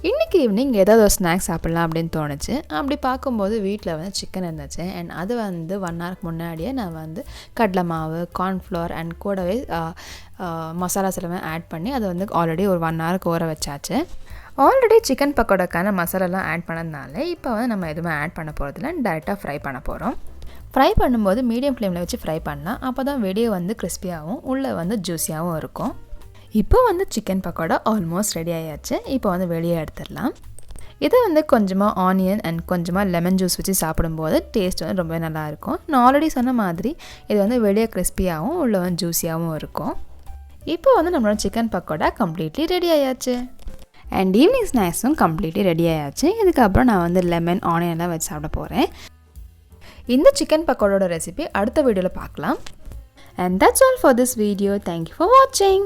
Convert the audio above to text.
இன்றைக்கி ஈவினிங் ஏதாவது ஒரு ஸ்நாக்ஸ் சாப்பிட்லாம் அப்படின்னு தோணுச்சு. அப்படி பார்க்கும்போது வீட்டில் வந்து சிக்கன் இருந்துச்சு. அண்ட் அது வந்து 1 ஹவருக்கு முன்னாடியே நான் வந்து கடலை மாவு, கார்ன்ஃப்ளவர் அண்ட் கூடவே மசாலாஸ் எல்லாமே ஆட் பண்ணி அதை வந்து ஆல்ரெடி ஒரு 1 ஹவருக்கு ஊற வச்சாச்சு. ஆல்ரெடி சிக்கன் பக்கோடாக்கான மசாலாலாம் ஆட் பண்ணதுனால இப்போ வந்து நம்ம எதுவுமே ஆட் பண்ண போகிறதில்ல, டைரெக்டாக ஃப்ரை பண்ண போகிறோம். ஃப்ரை பண்ணும்போது மீடியம் ஃப்ளேமில் வச்சு ஃப்ரை பண்ணலாம். அப்போ தான் வெளியே வந்து கிறிஸ்பியாகவும் உள்ளே வந்து ஜூஸியாகவும் இருக்கும். இப்போ வந்து சிக்கன் பக்கோடா ஆல்மோஸ்ட் ரெடி ஆயாச்சு. இப்போ வந்து வெளியே எடுத்துடலாம். இதை வந்து கொஞ்சமாக ஆனியன் அண்ட் கொஞ்சமாக லெமன் ஜூஸ் வச்சு சாப்பிடும்போது டேஸ்ட் வந்து ரொம்ப நல்லாயிருக்கும். நான் ஆல்ரெடி சொன்ன மாதிரி இது வந்து வெளியே கிறிஸ்பியாகவும் உள்ள வந்து ஜூஸியாகவும் இருக்கும். இப்போ வந்து நம்மளோட சிக்கன் பக்கோடா கம்ப்ளீட்லி ரெடி ஆயாச்சு. அண்ட் ஈவினிங் ஸ்நாக்ஸும் கம்ப்ளீட்லி ரெடி ஆயாச்சு. இதுக்கப்புறம் நான் வந்து லெமன் ஆனியன்லாம் வச்சு சாப்பிட போகிறேன். இந்த சிக்கன் பக்கோடோட ரெசிபி அடுத்த வீடியோவில் பார்க்கலாம். And that's all for this video. Thank you for watching.